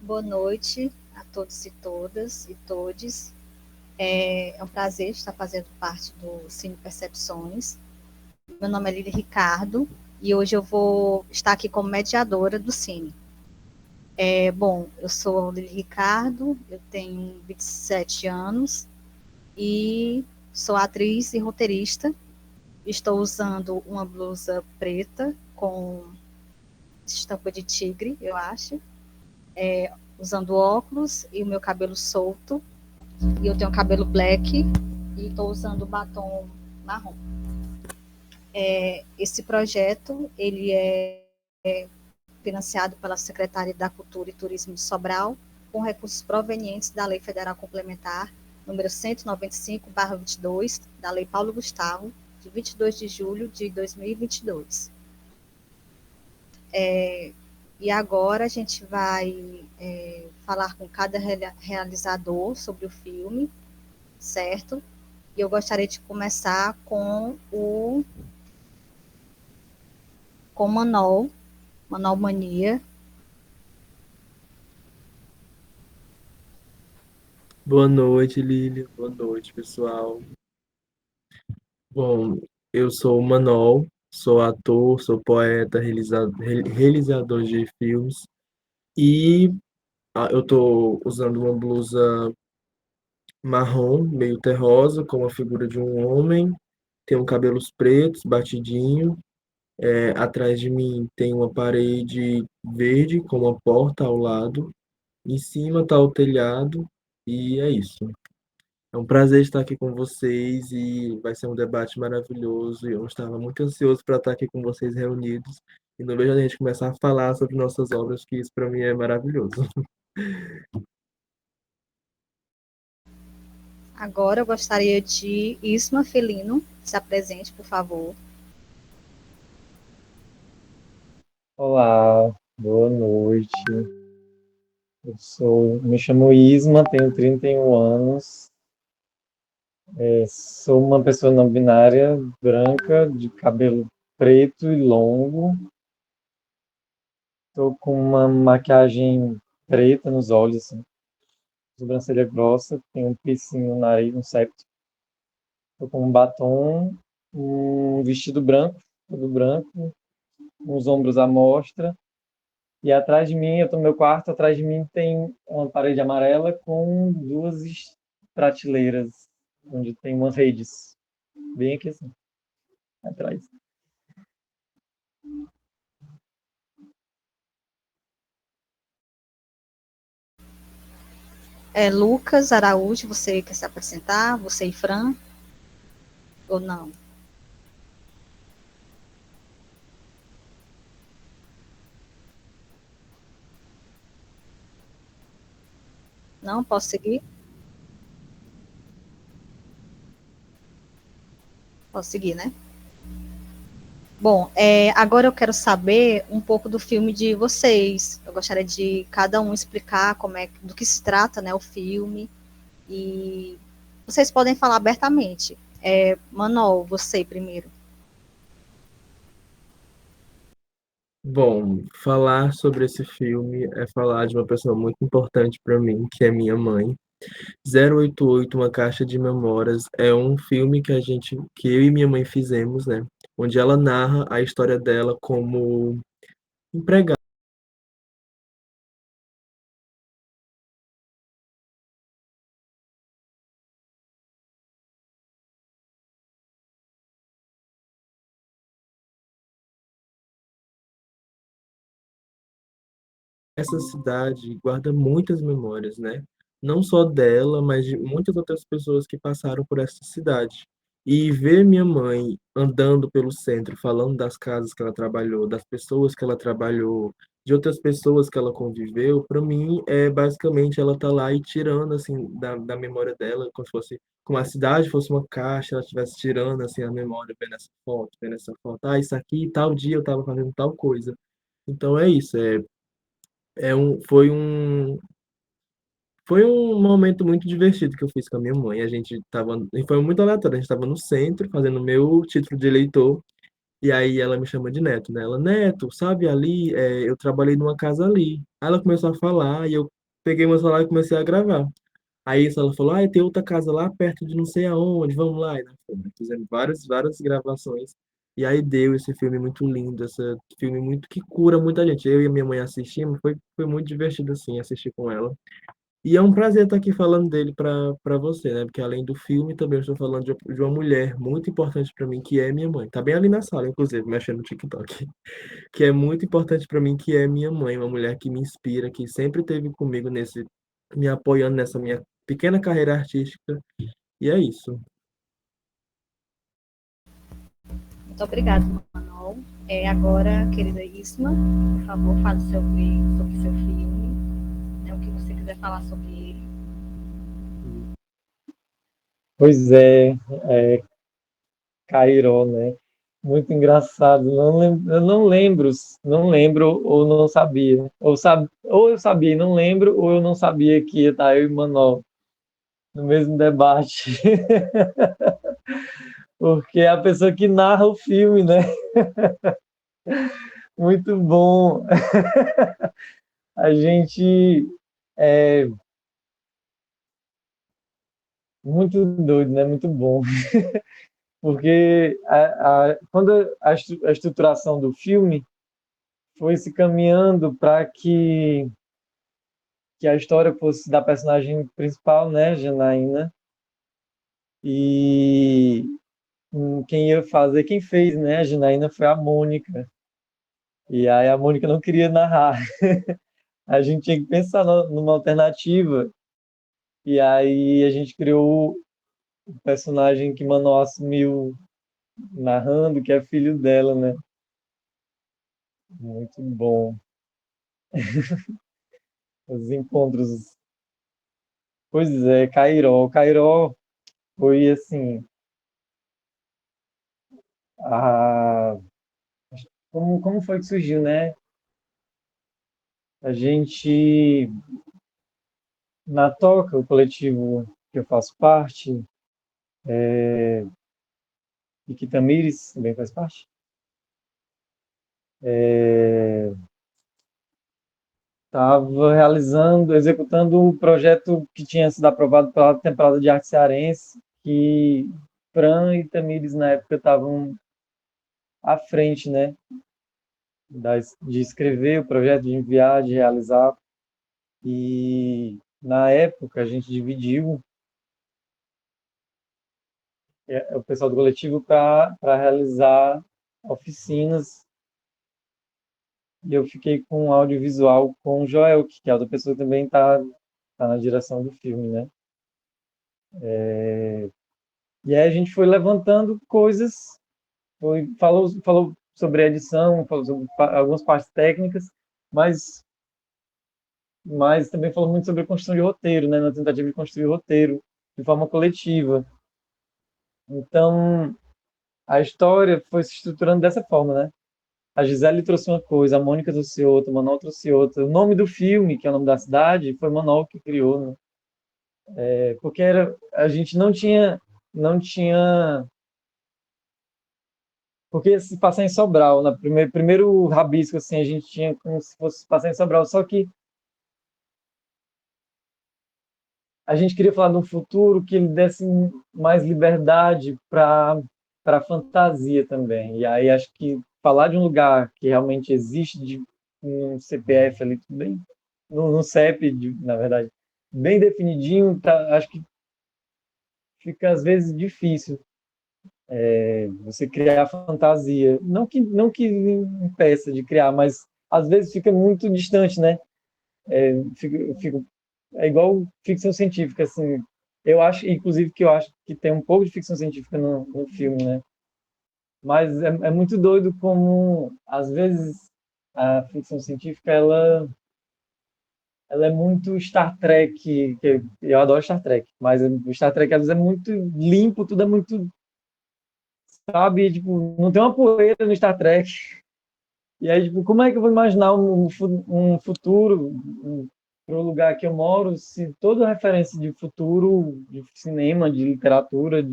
Boa noite a todos e todas e todes. É um prazer estar fazendo parte do Cine Percepções. Meu nome é Lili Ricardo e hoje eu vou estar aqui como mediadora do Cine. Bom, eu sou Lili Ricardo, eu tenho 27 anos e sou atriz e roteirista. Estou usando uma blusa preta com estampa de tigre, eu acho, usando óculos e o meu cabelo solto. E eu tenho cabelo black e estou usando batom marrom. Esse projeto ele é financiado pela Secretaria da Cultura e Turismo de Sobral, com recursos provenientes da Lei Federal Complementar número 195/22, da Lei Paulo Gustavo, de 22 de julho de 2022. E agora a gente vai falar com cada realizador sobre o filme, certo? E eu gostaria de começar com Manol, Manol Mania. Boa noite, Lilian. Boa noite, pessoal. Bom, eu sou o Manol, sou ator, sou poeta, realizador de filmes e eu estou usando uma blusa marrom, meio terrosa, com a figura de um homem. Tenho cabelos pretos, batidinho. Atrás de mim tem uma parede verde com uma porta ao lado. Em cima está o telhado e é isso. É um prazer estar aqui com vocês e vai ser um debate maravilhoso. E eu estava muito ansioso para estar aqui com vocês reunidos e não vejo a gente começar a falar sobre nossas obras, que isso para mim é maravilhoso. Agora eu gostaria de Isma Felino, se apresente, por favor. Olá, boa noite. Me chamo Isma, tenho 31 anos. Sou uma pessoa não binária, branca, de cabelo preto e longo. Estou com uma maquiagem preta nos olhos, assim, sobrancelha grossa, tenho um piercing no nariz, um septo. Estou com um batom, um vestido branco, todo branco, uns ombros à mostra. E atrás de mim, eu estou no meu quarto, atrás de mim tem uma parede amarela com duas prateleiras, onde tem umas redes. Bem aqui assim, atrás. Lucas Araújo, você quer se apresentar? Você e Fran? Ou não? Não? Posso seguir? Posso seguir, né? Bom, agora eu quero saber um pouco do filme de vocês. Eu gostaria de cada um explicar do que se trata, né, o filme. E vocês podem falar abertamente. Manol, você primeiro. Bom, falar sobre esse filme é falar de uma pessoa muito importante para mim, que é minha mãe. 088, Uma Caixa de Memórias, é um filme que eu e minha mãe fizemos, né? Onde ela narra a história dela como empregada. Essa cidade guarda muitas memórias, né? Não só dela, mas de muitas outras pessoas que passaram por essa cidade. E ver minha mãe andando pelo centro, falando das casas que ela trabalhou, das pessoas que ela trabalhou, de outras pessoas que ela conviveu, para mim é basicamente ela tá lá e tirando assim da memória dela, como a cidade fosse uma caixa, ela estivesse tirando assim a memória, vendo essa foto, isso aqui, tal dia eu estava fazendo tal coisa. Então é isso, é um, foi um momento muito divertido que eu fiz com a minha mãe. A gente tava, e foi muito aleatório, a gente estava no centro fazendo o meu título de eleitor E aí ela me chama de Neto, né? Ela, Neto, sabe ali, eu trabalhei numa casa ali. Aí ela começou a falar e eu peguei meu celular e comecei a gravar. Aí ela falou, ah, tem outra casa lá perto de não sei aonde, vamos lá. E nós fizemos várias gravações. E aí deu esse filme muito lindo, esse filme muito que cura muita gente. Eu e a minha mãe assistimos, foi muito divertido assim assistir com ela. E é um prazer estar aqui falando dele para você, né? Porque além do filme, também eu estou falando de uma mulher muito importante para mim, que é minha mãe. Tá bem ali na sala, inclusive, mexendo no TikTok. Que é muito importante para mim, que é minha mãe, uma mulher que me inspira, que sempre esteve comigo me apoiando nessa minha pequena carreira artística. E é isso. Muito obrigada, Manuel. Agora, querida Isma, por favor, fale sobre seu filme, né, o que você quiser falar sobre ele. Pois é, Cairó, né? Muito engraçado. Eu não lembro ou não sabia. Ou eu sabia e não lembro, ou eu não sabia que ia estar eu e Manol no mesmo debate. Porque é a pessoa que narra o filme, né? Muito bom. A gente é muito doido, né? Muito bom. Porque quando a estruturação do filme foi se caminhando para que a história fosse da personagem principal, né, Janaína, e quem fez, né, a Janaína foi a Mônica. E aí a Mônica não queria narrar. A gente tinha que pensar numa alternativa. E aí a gente criou o personagem que Manoel assumiu narrando, que é filho dela, né? Muito bom. Os encontros. Pois é, Cairó. Cairó foi assim. A... como foi que surgiu, né? A gente, na Toca, o coletivo que eu faço parte, e que Tamires também faz parte, estava executando o projeto que tinha sido aprovado pela temporada de arte cearense, que Fran e Tamires na época estavam à frente, né, de escrever o projeto, de enviar, de realizar. E na época a gente dividiu o pessoal do coletivo para realizar oficinas e eu fiquei com audiovisual com o Joel, que é outra pessoa que também tá na direção do filme, né? E aí a gente foi levantando coisas, falou sobre a edição, falou sobre algumas partes técnicas, mas, mas também falou muito sobre a construção de roteiro, né? Na tentativa de construir roteiro de forma coletiva. Então, a história foi se estruturando dessa forma, né? A Gisele trouxe uma coisa, a Mônica trouxe outra, o Manol trouxe outra. O nome do filme, que é o nome da cidade, foi o Manol que criou, né? Porque a gente não tinha, porque se passar em Sobral, na primeiro rabisco assim, a gente tinha como se fosse passar em Sobral, só que a gente queria falar de um futuro que ele desse mais liberdade para fantasia também. E aí acho que falar de um lugar que realmente existe de um CPF ali tudo bem, no CEP, na verdade, bem definidinho, tá, acho que fica às vezes difícil você criar fantasia. Não que impeça de criar, mas às vezes fica muito distante, né? É igual ficção científica, assim. Eu acho, inclusive, que eu acho que tem um pouco de ficção científica no filme, né? Mas é muito doido como, às vezes, a ficção científica, ela é muito Star Trek, que eu adoro Star Trek, mas o Star Trek, às vezes, é muito limpo, tudo é muito, sabe? Tipo, não tem uma poeira no Star Trek. E aí, tipo, como é que eu vou imaginar um futuro para o lugar que eu moro se toda referência de futuro, de cinema, de literatura,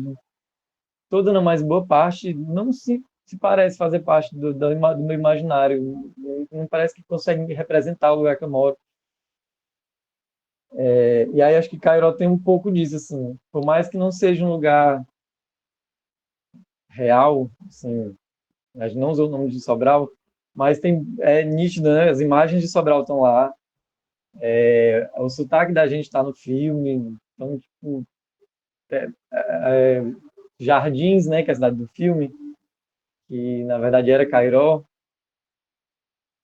toda na mais boa parte, não se se parece fazer parte do meu imaginário. Não parece que consegue representar o lugar que eu moro. E aí acho que Cairó tem um pouco disso, assim. Por mais que não seja um lugar real, assim, a gente não usou o nome de Sobral, mas é nítido, né? As imagens de Sobral estão lá, o sotaque da gente está no filme, então, tipo, Jardins, né, que é a cidade do filme, que na verdade era Cairó,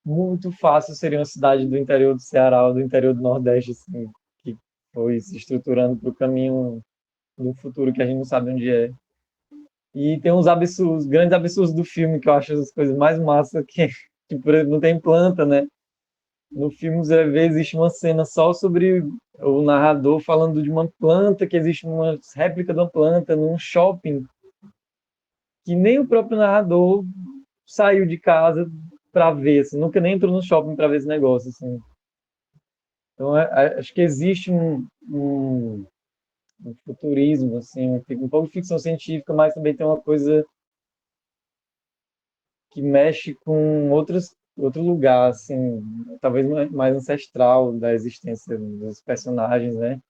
muito fácil seria uma cidade do interior do Ceará ou do interior do Nordeste, assim, que foi se estruturando para o caminho do futuro que a gente não sabe onde é. E tem uns absurdos, grandes absurdos do filme, que eu acho as coisas mais massas, que, tipo, por exemplo, não tem planta, né? No filme, você vê, existe uma cena só sobre o narrador falando de uma planta, que existe uma réplica de uma planta num shopping, que nem o próprio narrador saiu de casa para ver, assim, nunca nem entrou no shopping para ver esse negócio, assim. Então, acho que existe um futurismo, assim, um pouco de ficção científica, mas também tem uma coisa que mexe com outro lugar, assim, talvez mais ancestral da existência dos personagens, né?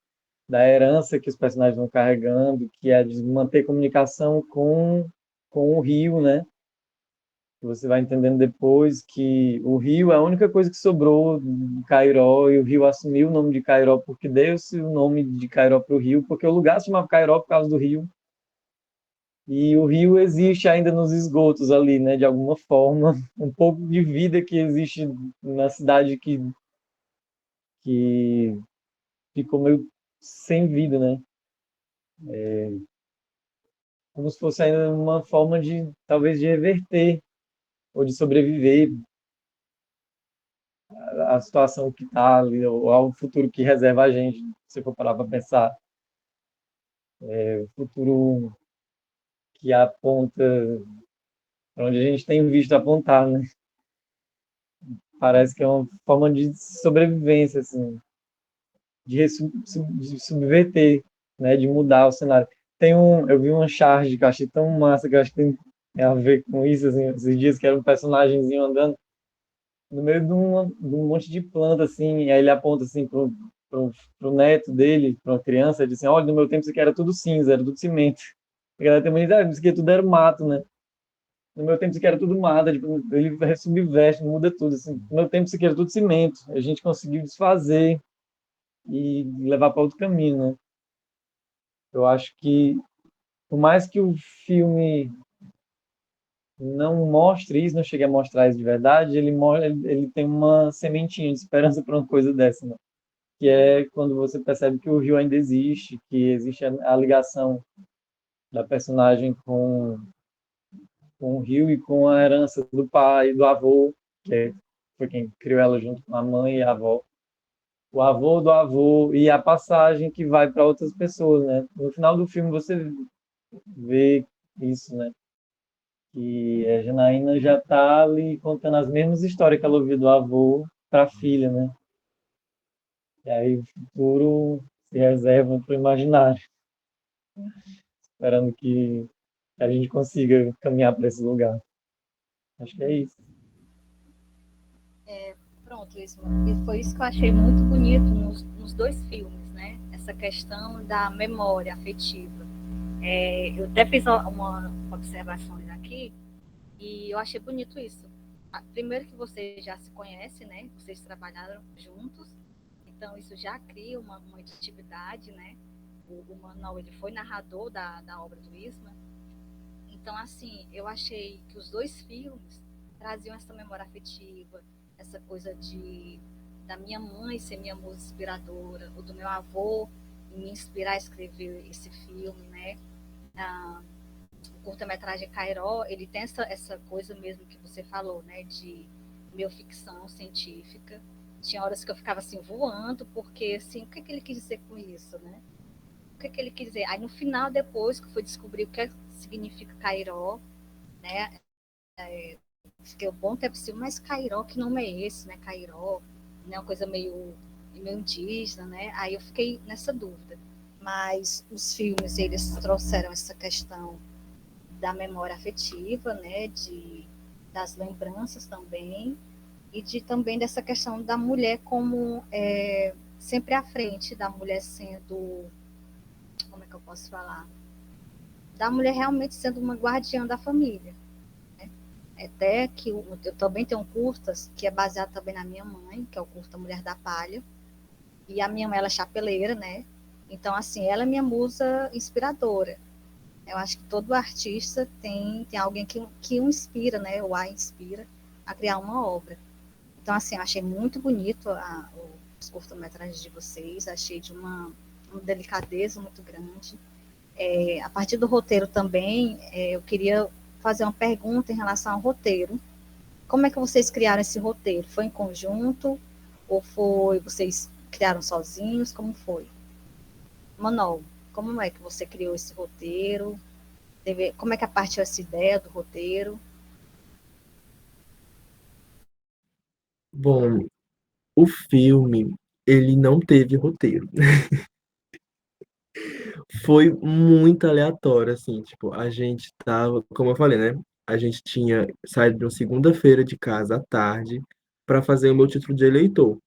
Da herança que os personagens vão carregando, que é de manter comunicação com o rio, né? Você vai entendendo depois que o rio é a única coisa que sobrou de Cairó, e o rio assumiu o nome de Cairó porque deu-se o nome de Cairó para o rio, porque o lugar se chamava Cairó por causa do rio. E o rio existe ainda nos esgotos ali, né? De alguma forma, um pouco de vida que existe na cidade que ficou meio sem vida, né? Como se fosse ainda uma forma de, talvez, de reverter ou de sobreviver à situação que está ali, ou ao futuro que reserva a gente, se for parar para pensar. O futuro que aponta para onde a gente tem visto apontar, né? Parece que é uma forma de sobrevivência, assim, de subverter, né? De mudar o cenário. Eu vi uma charge que eu achei tão massa, que eu acho que tem a ver com isso, assim, esses dias que era um personagemzinho andando no meio de um monte de planta, assim, e aí ele aponta, assim, pro neto dele, para uma criança, ele diz assim, olha, no meu tempo isso aqui era tudo cinza, era tudo cimento. E a galera também diz, isso aqui tudo era mato, né? No meu tempo isso aqui era tudo mato, tipo, ele subverte, muda tudo, assim. No meu tempo isso aqui era tudo cimento. A gente conseguiu desfazer e levar para outro caminho, né? Eu acho que, por mais que o filme não mostre isso, não chegue a mostrar isso de verdade, ele tem uma sementinha de esperança para uma coisa dessa, né? Que é quando você percebe que o rio ainda existe, que existe a ligação da personagem com o rio e com a herança do pai e do avô, foi quem criou ela junto com a mãe e a avó. O avô do avô e a passagem que vai para outras pessoas, né? No final do filme você vê isso, né? Que a Janaína já está ali contando as mesmas histórias que ela ouviu do avô para a filha, né? E aí o futuro se reserva para o imaginário, esperando que a gente consiga caminhar para esse lugar. Acho que é isso. Pronto, isso. E foi isso que eu achei muito bonito nos dois filmes, né? Essa questão da memória afetiva. Eu até fiz uma observações aqui e eu achei bonito isso. Primeiro que vocês já se conhecem, né? Vocês trabalharam juntos, então isso já cria uma intimidade, né? O Manuel, ele foi narrador da obra do Isma, então assim, eu achei que os dois filmes traziam essa memória afetiva, essa coisa da minha mãe ser minha musa inspiradora, ou do meu avô me inspirar a escrever esse filme, né? O curta-metragem Cairó, ele tem essa coisa mesmo que você falou, né? De meio ficção científica. Tinha horas que eu ficava assim, voando, porque assim, o que ele quis dizer com isso, né? O que ele quis dizer? Aí no final, depois que eu fui descobrir o que significa Cairó, né? Fiquei bom tempo assim, mas Cairó, que nome é esse, né? Cairó, né? Uma coisa meio indígena, né? Aí eu fiquei nessa dúvida. Mas os filmes, eles trouxeram essa questão da memória afetiva, né, das lembranças também, e também dessa questão da mulher como sempre à frente, da mulher sendo, como é que eu posso falar? Da mulher realmente sendo uma guardiã da família. Até que eu também tenho um curtas que é baseado também na minha mãe, que é o curta Mulher da Palha, e a minha mãe ela é chapeleira, né? Então, assim, ela é minha musa inspiradora. Eu acho que todo artista tem alguém que o inspira, né? Ou a inspira a criar uma obra. Então, assim, eu achei muito bonito os curta-metragens de vocês, achei de uma delicadeza muito grande. A partir do roteiro também, eu queria fazer uma pergunta em relação ao roteiro. Como é que vocês criaram esse roteiro? Foi em conjunto? Ou vocês criaram sozinhos? Como foi? Manol, como é que você criou esse roteiro? Como é que partiu essa ideia do roteiro? Bom, o filme, ele não teve roteiro. Foi muito aleatório, assim, tipo, a gente tava, como eu falei, né? A gente tinha saído de uma segunda-feira de casa à tarde para fazer o meu título de eleitor.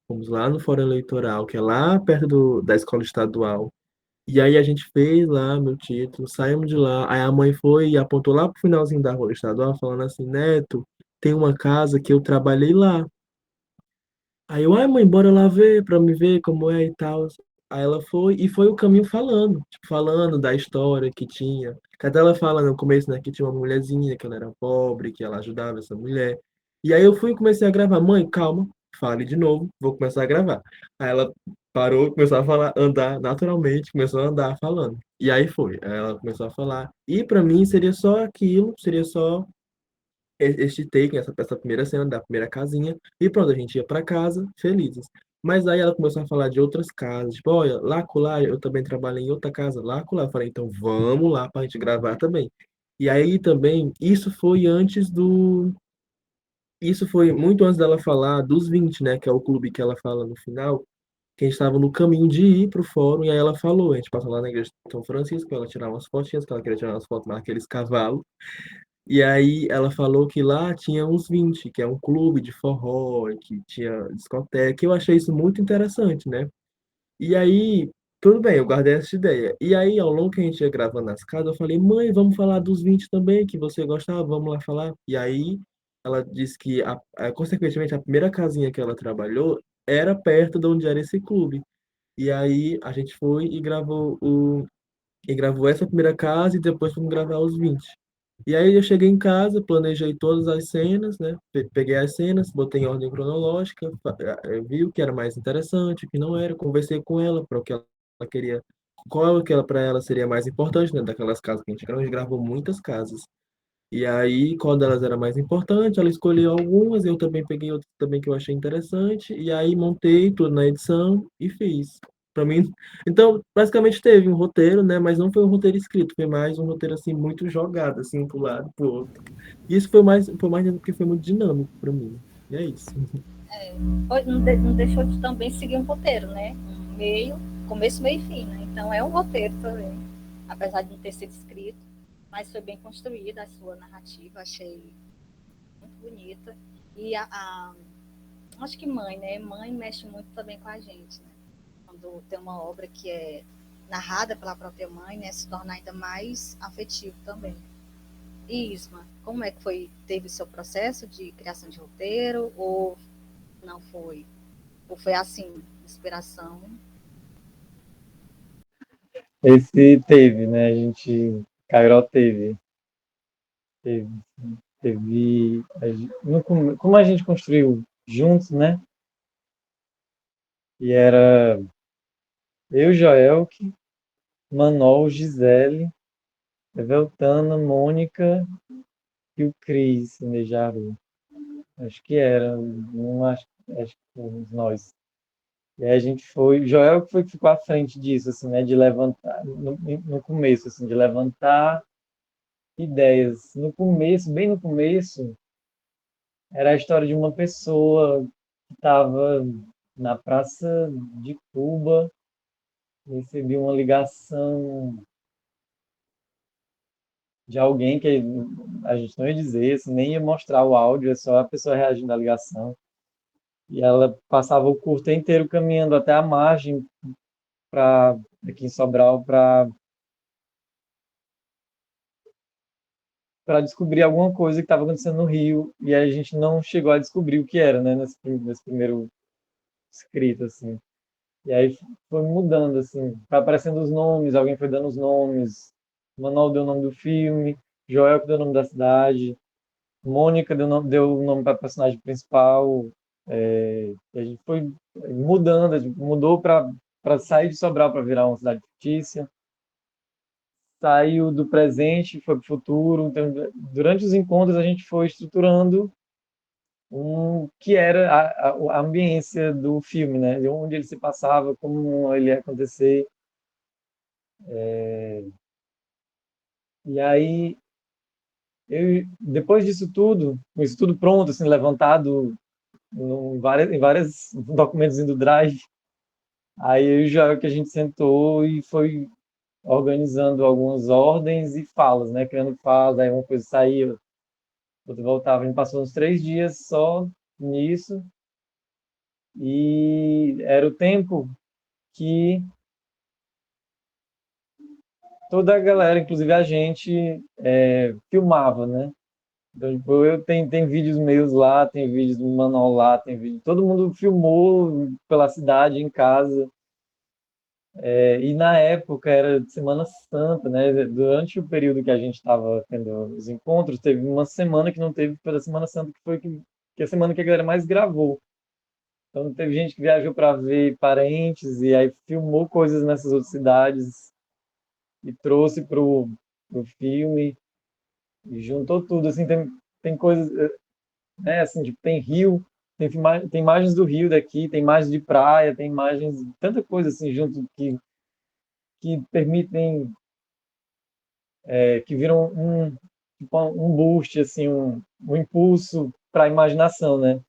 Fomos lá no Fórum Eleitoral, que é lá perto da escola estadual. E aí a gente fez lá meu título, saímos de lá. Aí a mãe foi e apontou lá pro finalzinho da rua estadual, falando assim: Neto, tem uma casa que eu trabalhei lá. Aí eu, ai mãe, bora lá ver, pra me ver como é e tal. Aí ela foi, e foi o caminho falando, tipo, falando da história que tinha. Até ela fala no começo, né, que tinha uma mulherzinha, que ela era pobre, que ela ajudava essa mulher. E aí eu fui e comecei a gravar. Mãe, calma, fale de novo, vou começar a gravar. Aí ela parou, começou a falar, andar naturalmente, começou a andar falando. E aí foi, aí ela começou a falar. E pra mim seria só aquilo, seria só este take, essa primeira cena da primeira casinha, e pronto, a gente ia para casa felizes. Mas aí ela começou a falar de outras casas, tipo, olha, lá acolá, eu também trabalhei em outra casa, lá acolá. Eu falei, então vamos lá para a gente gravar também. E aí também, isso foi muito antes dela falar dos 20, né, que é o clube que ela fala no final, que a gente estava no caminho de ir pro fórum, e aí ela falou, a gente passou lá na igreja de São Francisco, pra ela tirar umas fotinhas, que ela queria tirar umas fotos naqueles cavalos, e aí ela falou que lá tinha uns 20 que é um clube de forró, que tinha discoteca. Eu achei isso muito interessante, né? E aí, tudo bem, eu guardei essa ideia. E aí, ao longo que a gente ia gravando nas casas, eu falei, mãe, vamos falar dos 20 também, que você gostava, vamos lá falar. E aí, ela disse que, consequentemente, a primeira casinha que ela trabalhou era perto de onde era esse clube. E aí, a gente foi e gravou essa primeira casa e depois fomos gravar os 20. E aí eu cheguei em casa, planejei todas as cenas, né? Peguei as cenas, botei em ordem cronológica, vi o que era mais interessante, o que não era, conversei com ela para o que ela queria, qual que ela para ela seria mais importante, né? Daquelas casas que a gente gravou muitas casas. E aí, qual delas era mais importante, ela escolheu algumas, eu também peguei outras também que eu achei interessante, e aí montei tudo na edição e fiz. Para mim, então, basicamente teve um roteiro, né, mas não foi um roteiro escrito, foi mais um roteiro assim muito jogado assim pro lado, pro outro. E isso foi mais porque foi muito dinâmico para mim. E é isso. Não deixou de também seguir um roteiro, né? Um meio, começo, meio e fim, né? Então é um roteiro também, apesar de não ter sido escrito, mas foi bem construída a sua narrativa, achei muito bonita. E acho que mãe, né? Mãe mexe muito também com a gente, né? Quando tem uma obra que é narrada pela própria mãe, né? Se torna ainda mais afetivo também. E Isma, como é que foi? Teve o seu processo de criação de roteiro ou não foi? Ou foi assim, inspiração? Esse teve, né? Cairó teve, teve, como a gente construiu juntos, né? E era eu, Joelke, Manol, Gisele, Eveltana, Mônica e o Cris Nejaru. Acho que era, não acho que fomos nós. E aí a gente foi, o Joel que foi que ficou à frente disso, assim, né, de levantar, no começo, assim, de levantar ideias. No começo, bem no começo, era a história de uma pessoa que estava na Praça de Cuba, recebeu uma ligação de alguém que a gente não ia dizer, assim, nem ia mostrar o áudio, é só a pessoa reagindo à ligação. E ela passava o curto inteiro caminhando até a margem para aqui em Sobral para descobrir alguma coisa que estava acontecendo no Rio, e aí a gente não chegou a descobrir o que era, né, nesse primeiro escrito, assim. E aí foi mudando, assim, foi aparecendo os nomes, alguém foi dando os nomes, Manuel deu o nome do filme, Joel que deu o nome da cidade, Mônica deu o nome para a personagem principal, e a gente foi mudando, a gente mudou para sair de Sobral para virar uma cidade fictícia, saiu do presente, foi para o futuro. Então, durante os encontros, a gente foi estruturando que era a ambiência do filme, né? De onde ele se passava, como ele ia acontecer. E aí, depois disso tudo, com isso tudo pronto, assim, levantado em vários documentos do Drive, aí já que a gente sentou e foi organizando algumas ordens e falas, né? Criando falas, aí uma coisa saía, outra voltava. A gente passou uns 3 dias só nisso e era o tempo que toda a galera, inclusive a gente, filmava, né? Então, tipo, tem vídeos meus lá, tem vídeos do Manual lá, tem vídeo. Todo mundo filmou pela cidade, em casa. E na época era de Semana Santa, né? Durante o período que a gente estava tendo os encontros, teve uma semana que não teve pela Semana Santa, que foi que a semana que a galera mais gravou. Então teve gente que viajou para ver parentes e aí filmou coisas nessas outras cidades e trouxe pro filme e juntou tudo. Assim, tem coisas, né? Assim, tipo, tem rio, tem imagens do rio daqui, tem imagens de praia, tem imagens, tanta coisa assim junto que permitem que viram tipo, um boost, assim, um impulso para a imaginação, né?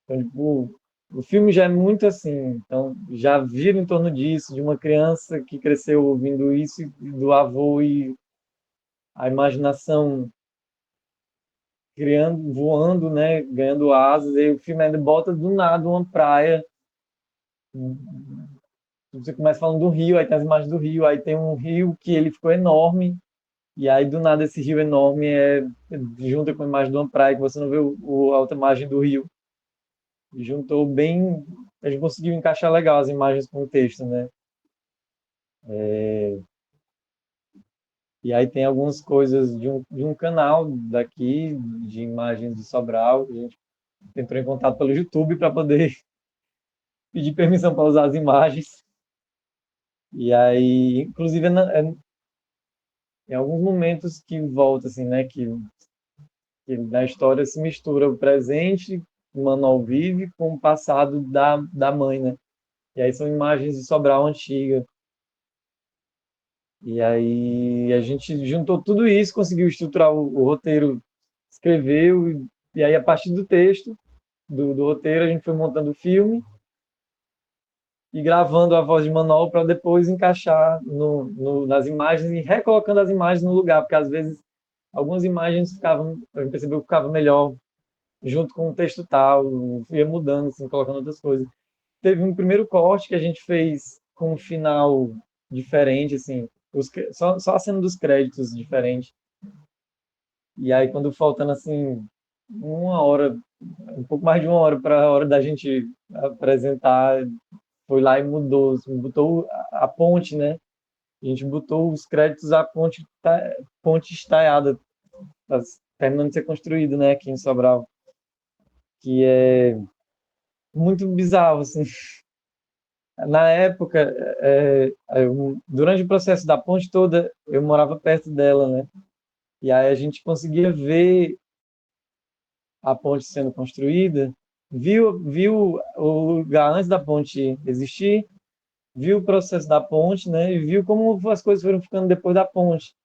Então, tipo, o filme já é muito assim, então já vira em torno disso, de uma criança que cresceu ouvindo isso do avô e a imaginação criando, voando, né, ganhando asas, e o filme ainda bota do nada uma praia. Você começa falando do rio, aí tem as imagens do rio, aí tem um rio que ele ficou enorme. E aí, do nada, esse rio enorme junta com a imagem de uma praia, que você não vê a outra imagem do rio. E juntou bem. A gente conseguiu encaixar legal as imagens com o texto, né? E aí tem algumas coisas de um canal daqui, de imagens de Sobral, que a gente entrou em contato pelo YouTube para poder pedir permissão para usar as imagens. E aí, inclusive, em alguns momentos que volta, assim, né? Que na história se mistura o presente que o Manuel vive com o passado da mãe, né? E aí são imagens de Sobral antiga. E aí a gente juntou tudo isso, conseguiu estruturar o roteiro, escreveu, e aí a partir do texto, do roteiro, a gente foi montando o filme e gravando a voz de Manuel para depois encaixar nas imagens e recolocando as imagens no lugar, porque às vezes algumas imagens ficavam, a gente percebeu que ficava melhor junto com o texto tal, ia mudando, assim, colocando outras coisas. Teve um primeiro corte que a gente fez com um final diferente, assim, só a cena dos créditos diferente. E aí, quando faltando, assim, uma hora, um pouco mais de uma hora para a hora da gente apresentar, foi lá e mudou, assim, botou a ponte, né? A gente botou os créditos, a ponte estaiada, tá terminando de ser construída, né, aqui em Sobral, que é muito bizarro, assim. Na época, durante o processo da ponte toda, eu morava perto dela, né? E aí a gente conseguia ver a ponte sendo construída, viu o lugar antes da ponte existir, viu o processo da ponte, né? E viu como as coisas foram ficando depois da ponte,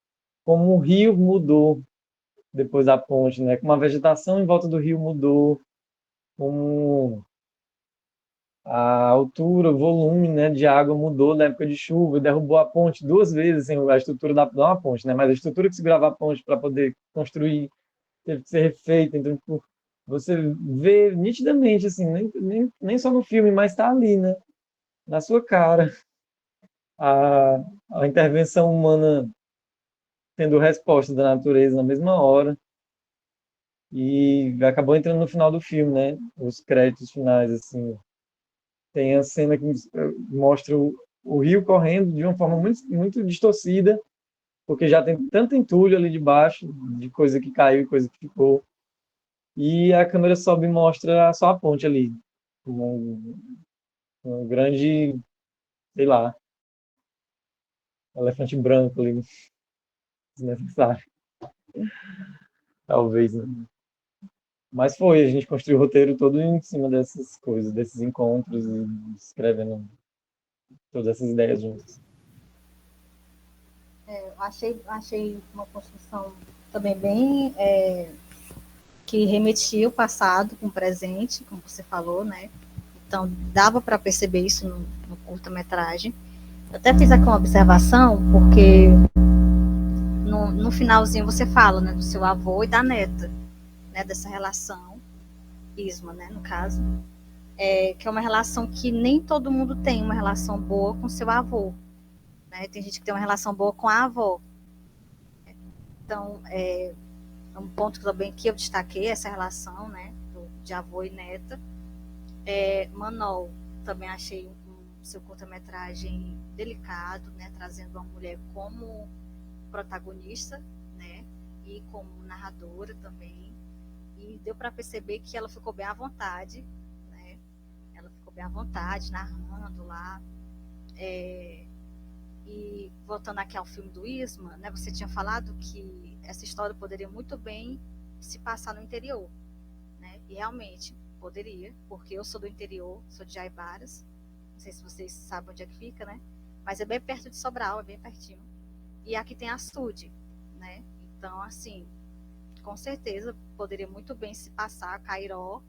como o rio mudou depois da ponte, né? Como a vegetação em volta do rio mudou, como a altura, o volume, né, de água mudou na época de chuva, derrubou a ponte duas vezes, assim, a estrutura da não a ponte, né, mas a estrutura que segurava a ponte para poder construir teve que ser refeita. Então, tipo, você vê nitidamente, assim, nem só no filme, mas está ali, né, na sua cara, a, a intervenção humana tendo resposta da natureza na mesma hora. E acabou entrando no final do filme, né? Os créditos finais, assim. Tem a cena que mostra o rio correndo de uma forma muito, muito distorcida, porque já tem tanto entulho ali debaixo, de coisa que caiu e coisa que ficou. E a câmera sobe e mostra só a ponte ali. Um grande, sei lá, elefante branco ali, desnecessário. Talvez, né? Mas foi, a gente construiu o roteiro todo em cima dessas coisas, desses encontros e escrevendo todas essas ideias juntas. Eu achei uma construção também bem que remetia o passado com o presente, como você falou, né? Então dava para perceber isso no curta-metragem. Eu até fiz aqui uma observação, porque no finalzinho você fala, né, do seu avô e da neta, né, dessa relação, Isma, né, no caso, que é uma relação que nem todo mundo tem uma relação boa com seu avô, né? Tem gente que tem uma relação boa com a avó. Então, um ponto também que eu destaquei, essa relação, né, de avô e neta. Manol, também achei seu curta-metragem delicado, né, trazendo uma mulher como protagonista, né, e como narradora também. E deu para perceber que ela ficou bem à vontade, né? Ela ficou bem à vontade, narrando lá. E voltando aqui ao filme do Isma, né, você tinha falado que essa história poderia muito bem se passar no interior, né? E realmente poderia, porque eu sou do interior, sou de Jaibaras, não sei se vocês sabem onde é que fica, né? Mas é bem perto de Sobral, é bem pertinho. E aqui tem açude, né? Então, assim, com certeza poderia muito bem se passar Cairó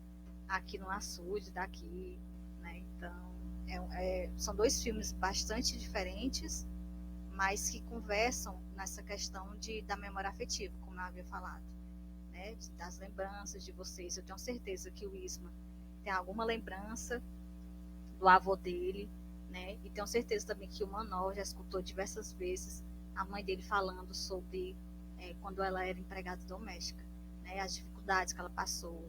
aqui no açude daqui, né? Então, são dois filmes bastante diferentes, mas que conversam nessa questão da memória afetiva, como eu havia falado, né? Das lembranças de vocês. Eu tenho certeza que o Isma tem alguma lembrança do avô dele, né? E tenho certeza também que o Manol já escutou diversas vezes a mãe dele falando sobre quando ela era empregada doméstica, né? As dificuldades que ela passou,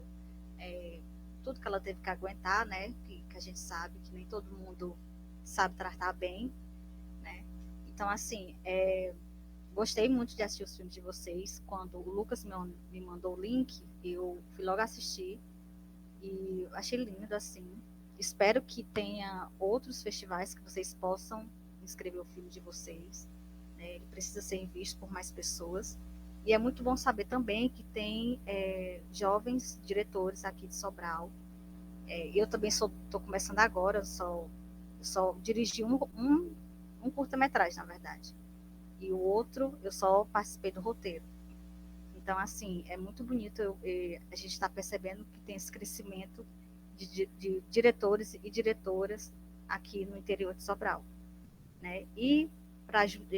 tudo que ela teve que aguentar, né? Que a gente sabe que nem todo mundo sabe tratar bem, né? Então, assim, gostei muito de assistir os filmes de vocês. Quando o Lucas me mandou o link, eu fui logo assistir e achei lindo, assim. Espero que tenha outros festivais que vocês possam inscrever o filme de vocês, né? Ele precisa ser visto por mais pessoas. E é muito bom saber também que tem jovens diretores aqui de Sobral. Eu também estou começando agora, eu só dirigi um curta-metragem, na verdade. E o outro, eu só participei do roteiro. Então, assim, é muito bonito a gente estar percebendo que tem esse crescimento de diretores e diretoras aqui no interior de Sobral, né? E,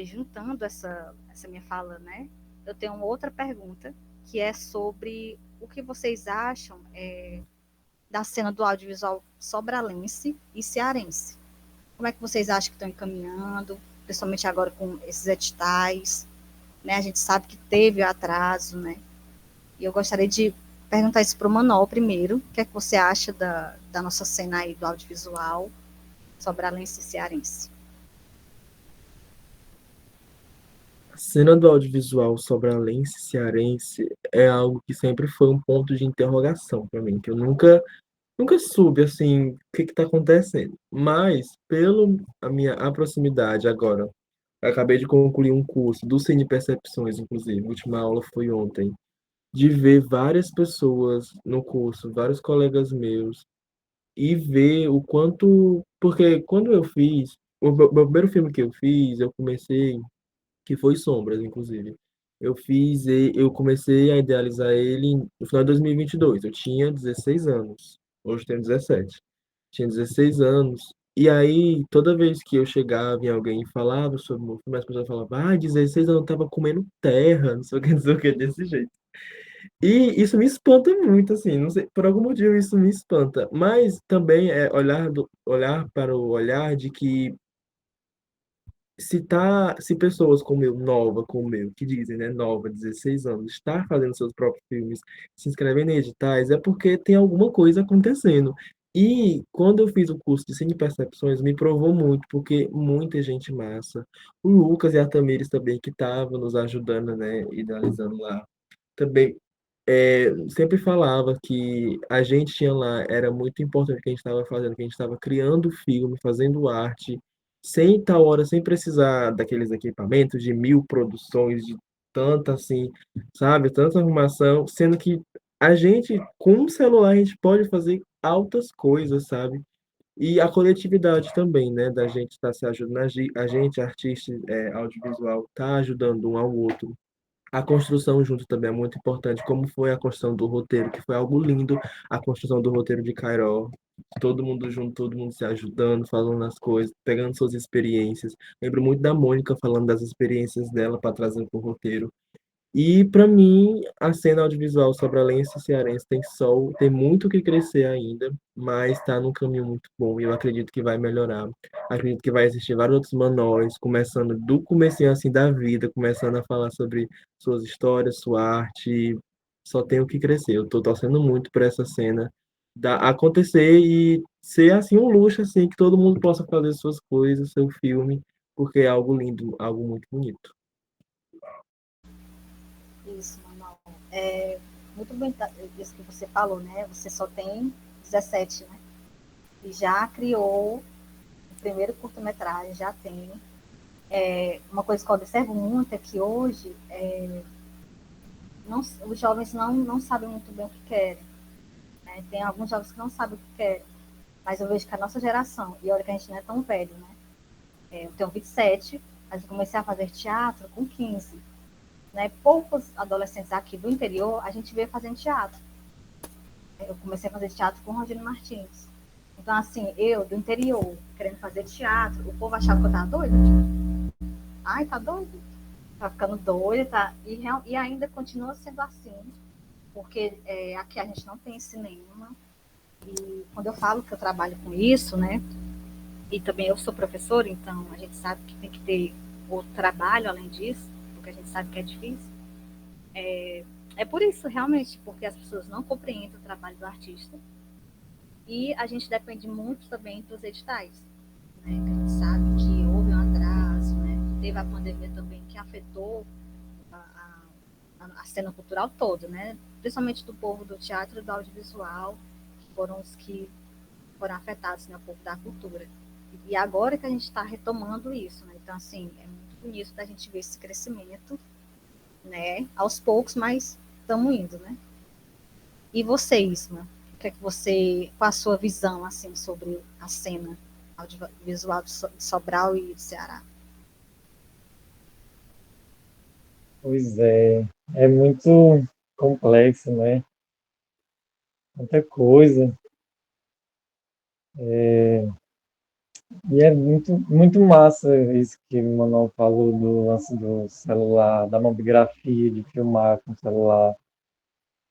juntando essa minha fala, né, eu tenho uma outra pergunta, que é sobre o que vocês acham da cena do audiovisual sobralense e cearense. Como é que vocês acham que estão encaminhando, principalmente agora com esses editais, né? A gente sabe que teve atraso, né? E eu gostaria de perguntar isso para o Manol primeiro. O que é que você acha da nossa cena aí do audiovisual sobralense e cearense? A cena do audiovisual sobralense cearense é algo que sempre foi um ponto de interrogação para mim, que eu nunca soube assim o que está acontecendo. Mas pelo a proximidade agora, eu acabei de concluir um curso do Cine Percepções, inclusive, a última aula foi ontem, de ver várias pessoas no curso, vários colegas meus, e ver o quanto. Porque quando eu fiz, o meu primeiro filme que eu fiz, eu comecei, que foi Sombras, inclusive. Eu comecei a idealizar ele no final de 2022. Eu tinha 16 anos, hoje eu tenho 17. tinha 16 anos. E aí, toda vez que eu chegava em alguém e falava sobre o meu filme, as pessoas falavam, 16 anos eu tava comendo terra, não sei o que, desse jeito. E isso me espanta muito, assim, não sei, por algum motivo isso me espanta. Mas também é olhar para o olhar de que se pessoas como eu, nova como eu, que dizem, né, nova, 16 anos, está fazendo seus próprios filmes, se inscrevendo em editais, é porque tem alguma coisa acontecendo. E quando eu fiz o curso de Cine Percepções, me provou muito, porque muita gente massa. O Lucas e a Tamires também, que estavam nos ajudando, né, idealizando lá, também sempre falava que a gente tinha lá, era muito importante o que a gente estava fazendo, que a gente estava criando filme, fazendo arte, sem tal hora, sem precisar daqueles equipamentos de 1000 produções, de tanta assim, sabe, tanta arrumação, sendo que a gente, com o celular, a gente pode fazer altas coisas, sabe? E a coletividade também, né, da gente estar se ajudando, a gente, artista, audiovisual, tá ajudando um ao outro. A construção junto também é muito importante, como foi a construção do roteiro, que foi algo lindo, a construção do roteiro de Cairó, todo mundo junto, todo mundo se ajudando, falando as coisas, pegando suas experiências. Lembro muito da Mônica falando das experiências dela para trazer para o roteiro. E para mim, a cena audiovisual sobralense e cearense tem muito o que crescer ainda, mas está num caminho muito bom e eu acredito que vai melhorar. Acredito que vai existir vários outros manós, começando do comecinho assim da vida, começando a falar sobre suas histórias, sua arte. Só tem o que crescer. Eu estou torcendo muito por essa cena acontecer e ser assim um luxo assim que todo mundo possa fazer suas coisas, seu filme, porque é algo lindo, algo muito bonito. Isso, Manuel. É muito bem isso que você falou, né? Você só tem 17, né? E já criou o primeiro curta-metragem, já tem. Uma coisa que eu observo muito é que hoje os jovens não sabem muito bem o que querem. Né? Tem alguns jovens que não sabem o que querem. Mas eu vejo que a nossa geração, e olha que a gente não é tão velho, né? Eu tenho 27, mas eu comecei a fazer teatro com 15. Né? Poucos adolescentes aqui do interior, a gente veio fazendo teatro. Eu comecei a fazer teatro com o Rogério Martins. Então, assim, eu, do interior, querendo fazer teatro, o povo achava que eu tava doida. Ai, tá doido? Tá ficando doida, tá? E ainda continua sendo assim, porque aqui a gente não tem cinema. E quando eu falo que eu trabalho com isso, né? E também eu sou professora, então a gente sabe que tem que ter outro trabalho além disso, porque a gente sabe que é difícil. É por isso, realmente, porque as pessoas não compreendem o trabalho do artista. E a gente depende muito também dos editais, né? Que a gente sabe que houve um atraso, né? Teve a pandemia também que afetou a cena cultural toda, né? Principalmente do povo do teatro e do audiovisual, que foram os que foram afetados, né? O povo da cultura. E agora que a gente está retomando isso, né? Então, assim, é muito bonito da gente ver esse crescimento, né? Aos poucos, mas estamos indo, né? E você, Isma? Qual a sua visão, assim, sobre a cena audiovisual de Sobral e do Ceará? Pois é muito complexo, né? Muita coisa. E é muito massa isso que o Manuel falou do lance do celular, da mobigrafia, de filmar com celular.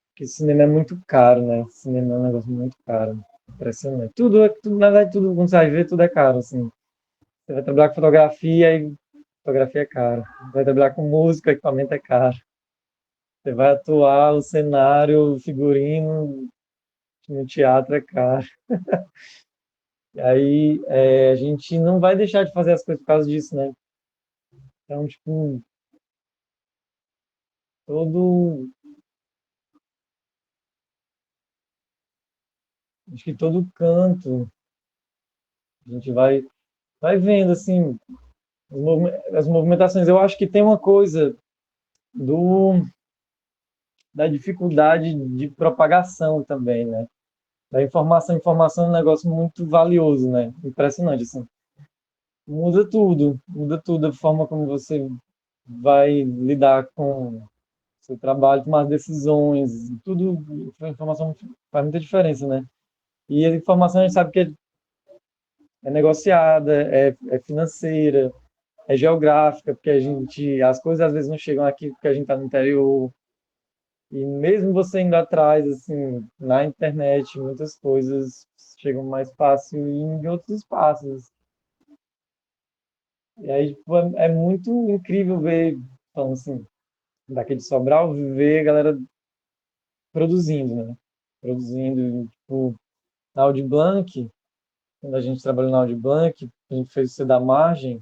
Porque cinema é muito caro, né? Cinema é um negócio muito caro. Impressionante. Tudo, na verdade, tudo, quando você vai ver, tudo é caro, assim. Você vai trabalhar com fotografia e fotografia é caro. Vai trabalhar com música, equipamento é caro. Você vai atuar, o cenário, o figurino, no teatro é caro. E aí a gente não vai deixar de fazer as coisas por causa disso, né? Então, tipo, todo, acho que todo canto, a gente vai vendo, assim, as movimentações. Eu acho que tem uma coisa do, da dificuldade de propagação também, né? Da informação. Informação é um negócio muito valioso, né? Impressionante, assim. Muda tudo a forma como você vai lidar com seu trabalho, tomar decisões, tudo, a informação faz muita diferença, né? E a informação a gente sabe que é negociada, é financeira, é geográfica, porque as coisas às vezes não chegam aqui porque a gente está no interior. E mesmo você indo atrás, assim, na internet, muitas coisas chegam mais fácil em outros espaços. E aí, tipo, é muito incrível ver, falando assim, daqui de Sobral, ver a galera produzindo, né? Produzindo, tipo, na Audi Blanc, quando a gente trabalhou na Audi Blanc, a gente fez o C da Margem,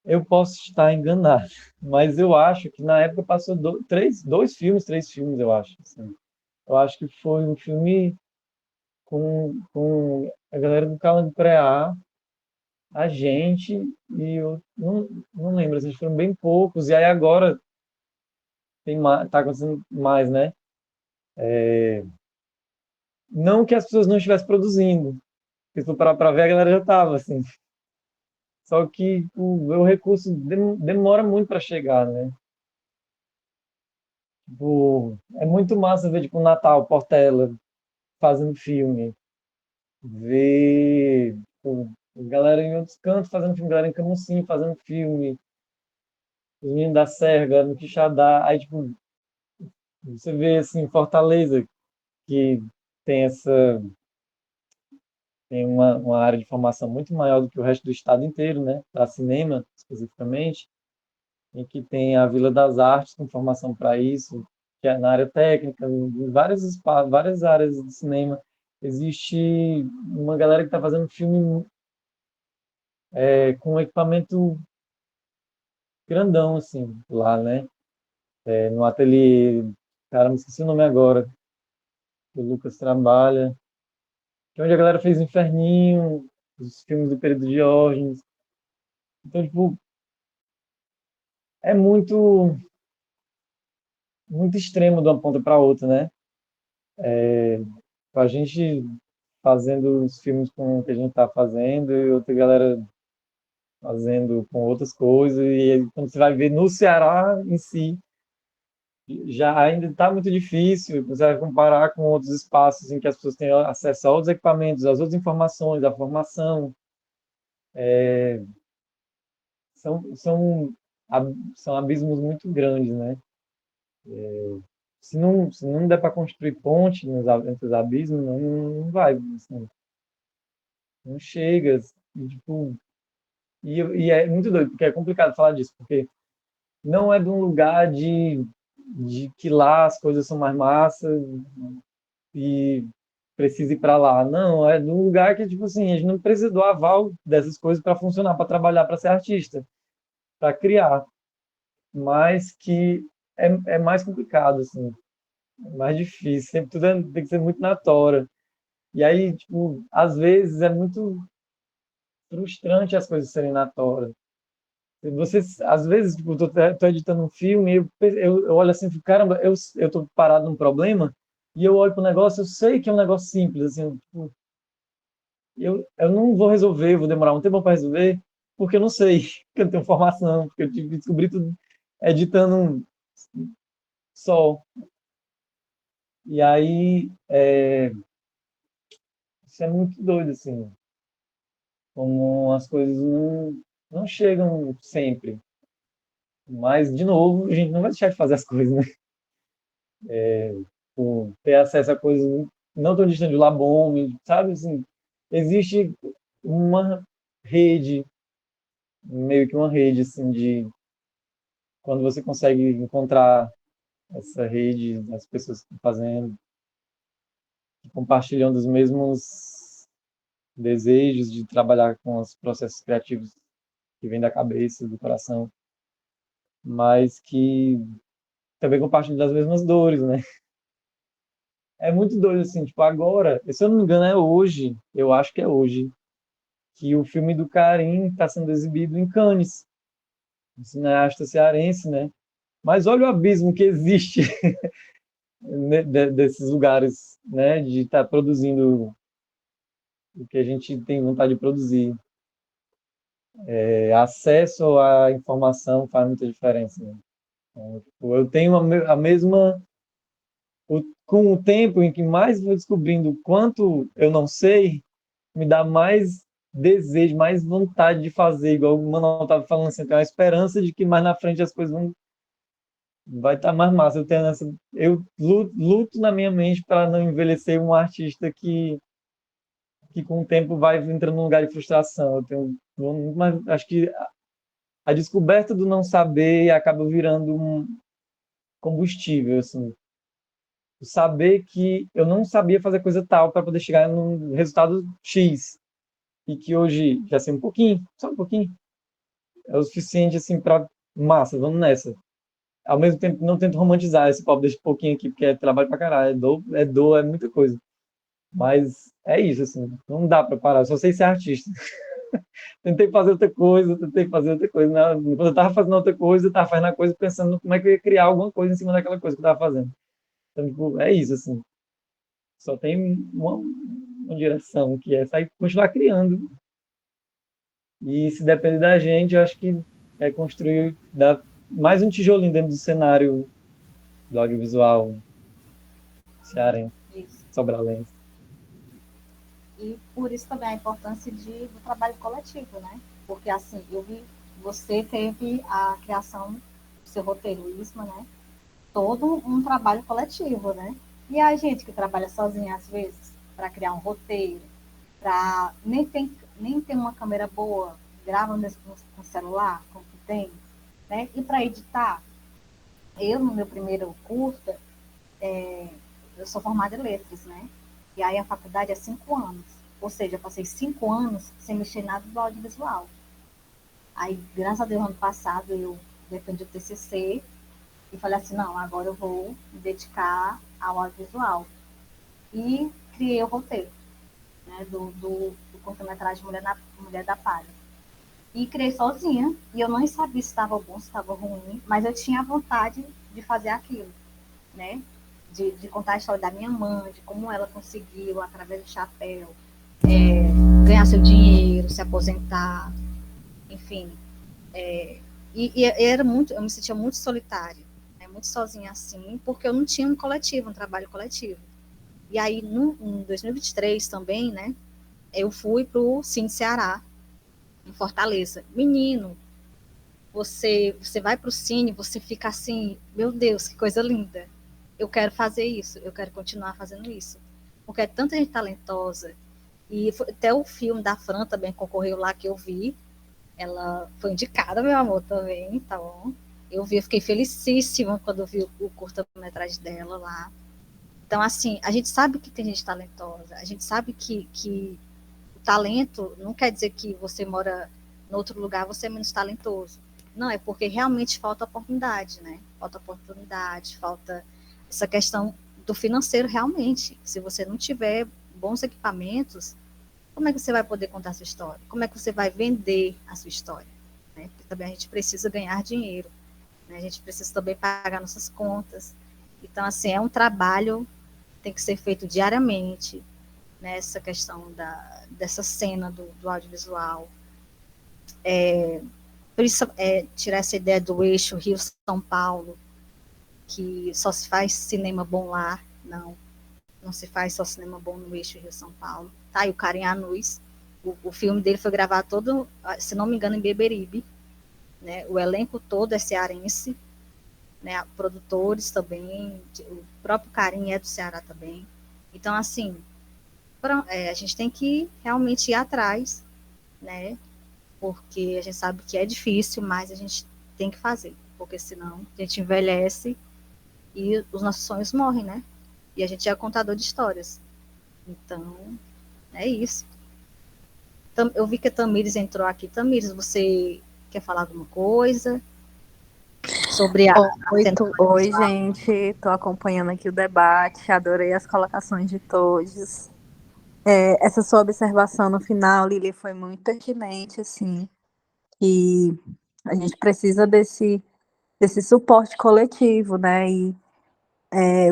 eu posso estar enganado, mas eu acho que na época passou três filmes, eu acho. Assim. Eu acho que foi um filme com a galera do Calango Preá, a gente, e eu não lembro, assim, foram bem poucos, e aí agora tem mais, tá acontecendo mais, né? Não que as pessoas não estivessem produzindo, porque se for parar pra ver, a galera já tava, assim. Só que o recurso demora muito para chegar, né? Tipo, é muito massa ver, tipo, o Natal, Portela, fazendo filme. Ver, tipo, galera em outros cantos fazendo filme, galera em Camusim fazendo filme. Os meninos da Serra, galera no Quixadá. Aí, tipo, você vê, assim, Fortaleza, que tem essa... Tem uma área de formação muito maior do que o resto do estado inteiro, né? Para cinema, especificamente. Em que tem a Vila das Artes com formação para isso, que é na área técnica, em vários espaços, várias áreas de cinema. Existe uma galera que está fazendo filme com equipamento grandão, assim, lá, né? No ateliê, cara, me esqueci o nome agora, que o Lucas trabalha, que é onde a galera fez Inferninho, os filmes do período de Diógenes. Então, tipo, é muito extremo de uma ponta para outra, né? A gente fazendo os filmes com o que a gente está fazendo e outra galera fazendo com outras coisas. E aí, quando você vai ver no Ceará em si, já ainda está muito difícil. Você vai comparar com outros espaços em que as pessoas têm acesso a outros equipamentos, às outras informações, à formação. São, são, são abismos muito grandes, né? Se não der para construir ponte entre os abismos, não vai, assim, não chega. E, tipo, e é muito doido, porque é complicado falar disso, porque não é de um lugar de que lá as coisas são mais massas e precisa ir para lá. Não, é de um lugar que, tipo assim, a gente não precisa do aval dessas coisas para funcionar, para trabalhar, para ser artista, para criar. Mas que é mais complicado, assim, é mais difícil, sempre tudo tem que ser muito na tora. E aí, tipo, às vezes é muito frustrante as coisas serem na tora. Você, às vezes, tipo, tô editando um filme, eu olho assim, fico, caramba, eu tô parado num problema, e eu olho pro negócio, eu sei que é um negócio simples, assim, tipo, eu não vou resolver, eu vou demorar um tempo para resolver, porque eu não sei, porque eu não tenho formação, porque eu tive que descobrir tudo editando só. E aí, isso é muito doido, assim, como as coisas não chegam sempre. Mas, de novo, a gente não vai deixar de fazer as coisas, né? Por ter acesso a coisas não tão distantes do Labom, sabe? Assim, existe uma rede, meio que uma rede, assim, de quando você consegue encontrar essa rede das pessoas que estão fazendo, que compartilham dos mesmos desejos de trabalhar com os processos criativos que vêm da cabeça, do coração, mas que também compartilham das mesmas dores, né? É muito doido, assim, tipo, agora, se eu não me engano, é hoje, eu acho que é hoje, que o filme do Karim está sendo exibido em Cannes, um cineasta cearense, né? Mas olha o abismo que existe né, desses lugares, né? De estar produzindo o que a gente tem vontade de produzir. Acesso à informação faz muita diferença, né? Então, tipo, eu tenho a mesma... com o tempo em que mais vou descobrindo o quanto eu não sei, me dá mais desejo, mais vontade de fazer, igual o Manuel estava falando assim, tem uma esperança de que mais na frente as coisas vão vai estar mais massa. Eu luto na minha mente para não envelhecer um artista que com o tempo vai entrando num lugar de frustração. Mas acho que a descoberta do não saber acaba virando um combustível, assim. Saber que eu não sabia fazer coisa tal para poder chegar num resultado X e que hoje já sei um pouquinho, só um pouquinho, é o suficiente assim para massa, vamos nessa. Ao mesmo tempo, não tento romantizar esse pobre desse pouquinho aqui, porque é trabalho pra caralho, dor, é muita coisa. Mas é isso, assim, não dá pra parar, eu só sei ser artista. Tentei fazer outra coisa, tentei fazer outra coisa. Quando eu tava fazendo outra coisa, eu tava fazendo a coisa pensando como é que eu ia criar alguma coisa em cima daquela coisa que eu tava fazendo. Então, tipo, é isso, assim. Só tem uma direção, que é sair, continuar criando. E se depender da gente, eu acho que é construir, dar mais um tijolinho dentro do cenário do audiovisual cearense, Isso. sobralense. E por isso também a importância do trabalho coletivo, né? Porque assim, eu vi, você teve a criação do seu roteiro, Isma, né? Todo um trabalho coletivo, né? E a gente que trabalha sozinha às vezes, para criar um roteiro, para nem tem uma câmera boa, grava mesmo com celular, com o que tem, né? E para editar, eu no meu primeiro curta, eu sou formada em letras, né? E aí a faculdade é 5 anos. Ou seja, eu passei 5 anos sem mexer nada do audiovisual. Aí, graças a Deus, ano passado eu defendi o TCC e falei assim, não, agora eu vou me dedicar ao audiovisual. E criei o roteiro, né, do curta-metragem Mulher da Palha. E criei sozinha, e eu não sabia se estava bom, se estava ruim, mas eu tinha vontade de fazer aquilo, né? De contar a história da minha mãe, de como ela conseguiu, através do chapéu, ganhar seu dinheiro, se aposentar, enfim. E era muito, eu me sentia muito solitária, né, muito sozinha assim, porque eu não tinha um coletivo, um trabalho coletivo. E aí, em 2023 também, né, eu fui para o Cine Ceará, em Fortaleza. Menino, você vai para o Cine, você fica assim, meu Deus, que coisa linda. Eu quero fazer isso, eu quero continuar fazendo isso. Porque é tanta gente talentosa. E até o filme da Fran também concorreu lá, que eu vi. Ela foi indicada, meu amor, também, tá bom? Eu vi, eu fiquei felicíssima quando eu vi o curta-metragem dela lá. Então, assim, a gente sabe que tem gente talentosa, a gente sabe que o talento não quer dizer que você mora em outro lugar, você é menos talentoso. Não, é porque realmente falta oportunidade, né? Falta oportunidade, falta essa questão do financeiro realmente. Se você não tiver bons equipamentos, como é que você vai poder contar a sua história? Como é que você vai vender a sua história? Né? Porque também a gente precisa ganhar dinheiro, né? A gente precisa também pagar nossas contas. Então, assim, é um trabalho que tem que ser feito diariamente, né? Essa questão dessa cena do audiovisual. Por isso, tirar essa ideia do eixo Rio-São Paulo, que só se faz cinema bom lá. Não se faz só cinema bom no eixo Rio-São Paulo. Tá, e o Karen Anus, o filme dele foi gravado todo, se não me engano, em Beberibe, né? O elenco todo é cearense, né? Produtores também, o próprio Karen é do Ceará também. Então, assim, a gente tem que realmente ir atrás, né? Porque a gente sabe que é difícil, mas a gente tem que fazer, porque senão a gente envelhece e os nossos sonhos morrem, né? E a gente é contador de histórias. Então, é isso. Eu vi que a Tamires entrou aqui. Tamires, você quer falar alguma coisa sobre a Oi, cena oi, visual? gente. Estou acompanhando aqui o debate. Adorei as colocações de todos. Essa sua observação no final, Lili, foi muito pertinente, assim, que a gente precisa desse suporte coletivo, né? E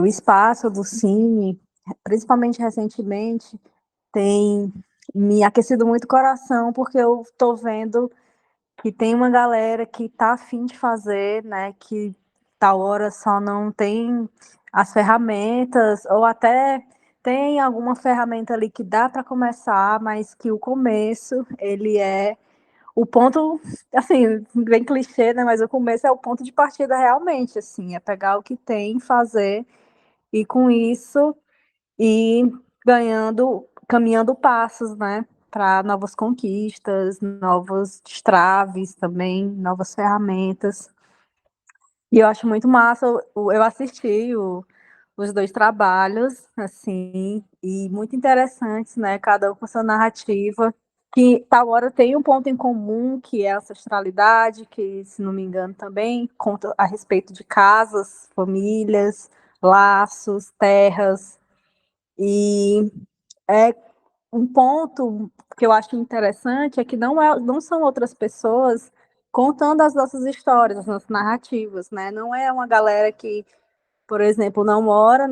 o espaço do Cine, principalmente recentemente, tem me aquecido muito o coração, porque eu estou vendo que tem uma galera que tá afim de fazer, né, que tal hora só não tem as ferramentas, ou até tem alguma ferramenta ali que dá para começar, mas que o começo, ele é o ponto, assim, bem clichê, né? Mas o começo é o ponto de partida realmente, assim, é pegar o que tem, fazer, e com isso ir ganhando, caminhando passos, né? Para novas conquistas, novos destraves também, novas ferramentas. E eu acho muito massa, eu assisti os dois trabalhos, assim, e muito interessantes, né? Cada um com sua narrativa, que tal hora tem um ponto em comum, que é a ancestralidade, que, se não me engano, também conta a respeito de casas, famílias, laços, terras, e é um ponto que eu acho interessante é que não são outras pessoas contando as nossas histórias, as nossas narrativas, né? Não é uma galera que, por exemplo, não mora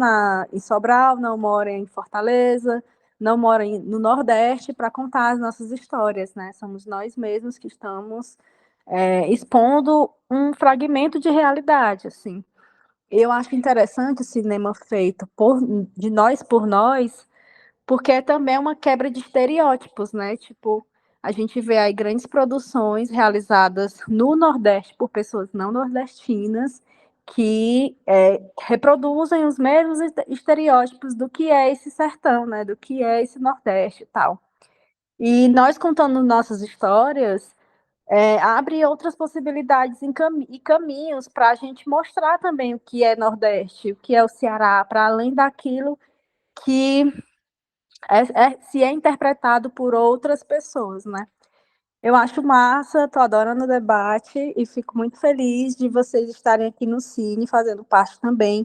em Sobral, não mora em Fortaleza, não mora no Nordeste para contar as nossas histórias, né? Somos nós mesmos que estamos expondo um fragmento de realidade, assim. Eu acho interessante o cinema feito de nós por nós, porque é também uma quebra de estereótipos, né? Tipo, a gente vê aí grandes produções realizadas no Nordeste por pessoas não nordestinas que reproduzem os mesmos estereótipos do que é esse sertão, né? Do que é esse Nordeste e tal. E nós contando nossas histórias abre outras possibilidades e caminhos para a gente mostrar também o que é Nordeste, o que é o Ceará, para além daquilo que se é interpretado por outras pessoas, né? Eu acho massa, tô adorando o debate e fico muito feliz de vocês estarem aqui no Cine, fazendo parte também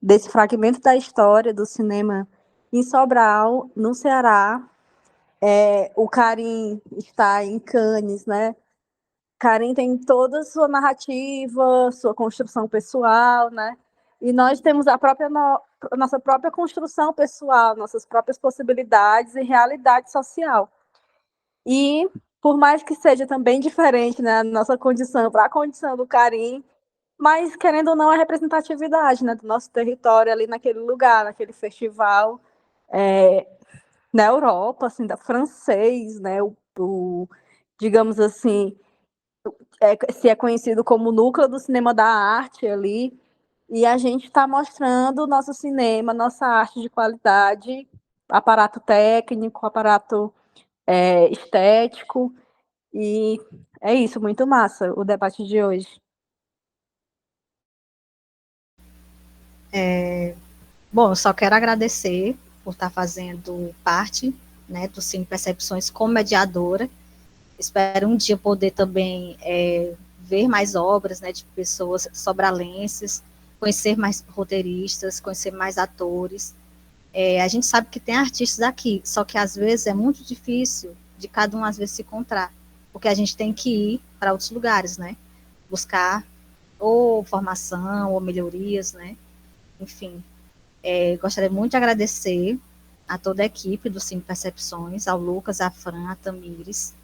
desse fragmento da história do cinema em Sobral, no Ceará. O Karim está em Cannes, né? Karim tem toda a sua narrativa, sua construção pessoal, né? E nós temos a nossa própria construção pessoal, nossas próprias possibilidades e realidade social. E, por mais que seja também diferente, né, a nossa condição para a condição do Karim, mas, querendo ou não, a representatividade, né, do nosso território ali naquele lugar, naquele festival, na Europa, assim, da francês, né, digamos assim, se é conhecido como o núcleo do cinema da arte ali, e a gente está mostrando o nosso cinema, nossa arte de qualidade, aparato técnico, aparato estético, e é isso, muito massa o debate de hoje. Bom, eu só quero agradecer por estar fazendo parte, né, do Cine Percepções como mediadora. Espero um dia poder também ver mais obras, né, de pessoas sobralenses, conhecer mais roteiristas, conhecer mais atores. A gente sabe que tem artistas aqui, só que às vezes é muito difícil de cada um às vezes se encontrar, porque a gente tem que ir para outros lugares, né, buscar ou formação ou melhorias, né, enfim. Gostaria muito de agradecer a toda a equipe do Cine Percepções, ao Lucas, à Fran, à Tamires.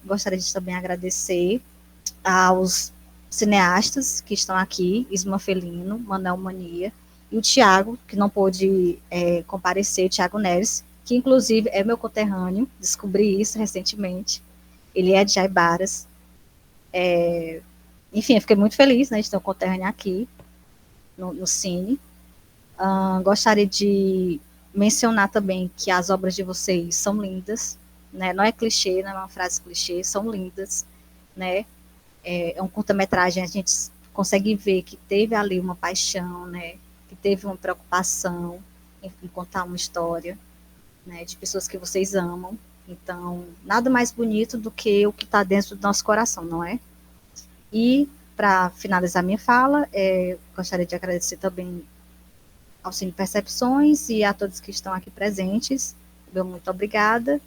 Gostaria de também agradecer aos cineastas que estão aqui, Isma Felino, Manuel Mania, e o Tiago, que não pôde comparecer, o Tiago Neves, que inclusive é meu conterrâneo, descobri isso recentemente. Ele é de Jaibaras. Enfim, eu fiquei muito feliz, né, de ter um conterrâneo aqui no Cine. Gostaria de mencionar também que as obras de vocês são lindas, né? Não é clichê, não é uma frase clichê, são lindas, né? É um curta-metragem, a gente consegue ver que teve ali uma paixão, né? Que teve uma preocupação em contar uma história, né? De pessoas que vocês amam. Então, nada mais bonito do que o que está dentro do nosso coração, não é? E, para finalizar minha fala, gostaria de agradecer também ao Cine Percepções e a todos que estão aqui presentes. Meu muito obrigada.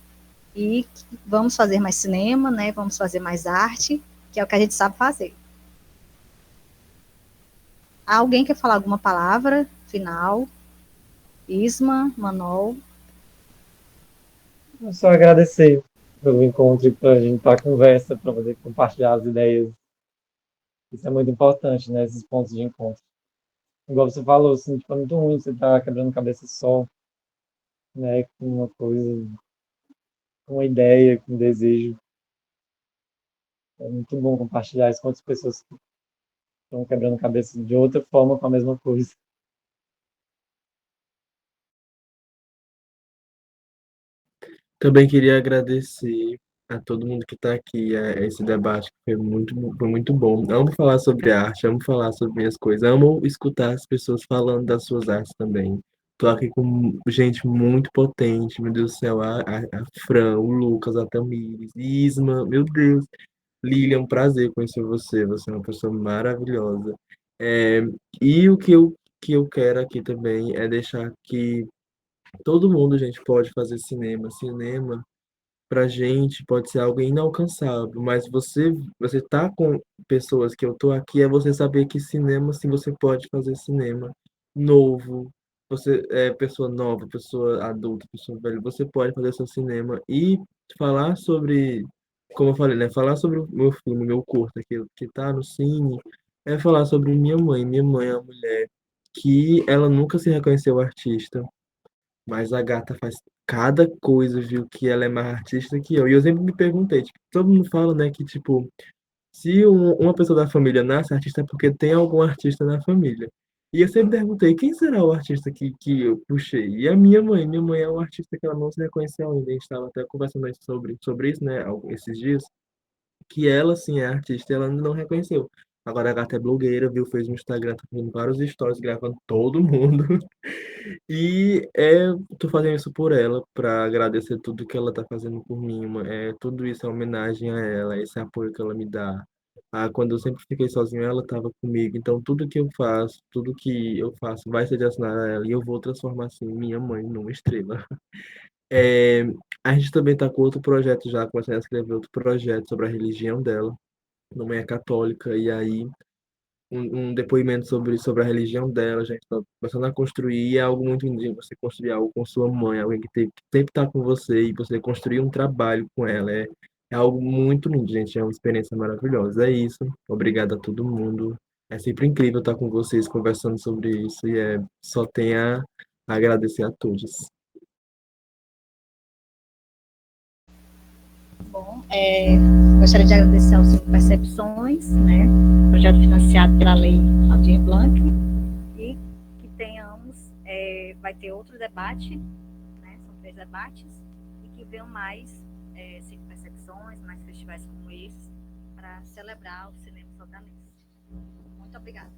E vamos fazer mais cinema, né? Vamos fazer mais arte, que é o que a gente sabe fazer. Alguém quer falar alguma palavra final? Isma, Manol? Eu só agradecer pelo encontro e para a gente estar à conversa, para poder compartilhar as ideias. Isso é muito importante, né? Esses pontos de encontro. Igual você falou, assim, tipo, é muito ruim você estar quebrando cabeça só né, com uma coisa, com uma ideia, com um desejo. É muito bom compartilhar isso com outras pessoas que estão quebrando cabeça de outra forma com a mesma coisa. Também queria agradecer a todo mundo que está aqui, a esse debate que foi muito bom. Amo falar sobre arte, amo falar sobre minhas coisas, amo escutar as pessoas falando das suas artes também. Tô aqui com gente muito potente, meu Deus do céu, a Fran, o Lucas, a Tamires, Isma, meu Deus. Lilian, é um prazer conhecer você, você é uma pessoa maravilhosa. É, e que eu quero aqui também é deixar que todo mundo, gente, pode fazer cinema. Cinema pra gente pode ser algo inalcançável, mas você tá com pessoas que eu tô aqui, é você saber que cinema, sim, você pode fazer cinema novo. Você é pessoa nova, pessoa adulta, pessoa velha, você pode fazer seu cinema e falar sobre, como eu falei, né, falar sobre o meu filme, meu curta que tá no cine, é falar sobre minha mãe. Minha mãe é uma mulher que ela nunca se reconheceu artista, mas a gata faz cada coisa, viu, que ela é mais artista que eu. E eu sempre me perguntei, tipo, todo mundo fala, né, que, tipo, se uma pessoa da família nasce artista é porque tem algum artista na família. E eu sempre perguntei, quem será o artista que eu puxei? E a minha mãe é um artista que ela não se reconheceu ainda. A gente estava até conversando sobre isso, né, esses dias, que ela, sim, é artista e ela ainda não reconheceu. Agora a gata é blogueira, viu, fez um Instagram, tá fazendo vários stories, gravando todo mundo. Tô fazendo isso por ela, para agradecer tudo que ela tá fazendo por mim. Tudo isso é homenagem a ela, esse apoio que ela me dá. Quando eu sempre fiquei sozinho, ela estava comigo. Então, tudo que eu faço vai ser direcionado a ela e eu vou transformar, assim, minha mãe numa estrela. É, a gente também tá com outro projeto já, começando a escrever outro projeto sobre a religião dela. Minha mãe é católica, e aí um depoimento sobre a religião dela, a gente está começando a construir, e é algo muito lindo, você construir algo com sua mãe, alguém que sempre está com você, e você construir um trabalho com ela, é algo muito lindo, gente, é uma experiência maravilhosa. É isso, obrigado a todo mundo, é sempre incrível estar com vocês conversando sobre isso, e só tem a agradecer a todos. Bom, gostaria de agradecer ao Cinco Percepções, né, projeto financiado pela Lei Aldir Blanc, e que tenhamos, vai ter outro debate, né, são 3 debates, e que venham mais Cinco Percepções, mais festivais como esse, para celebrar o cinema sotanense. Muito obrigada.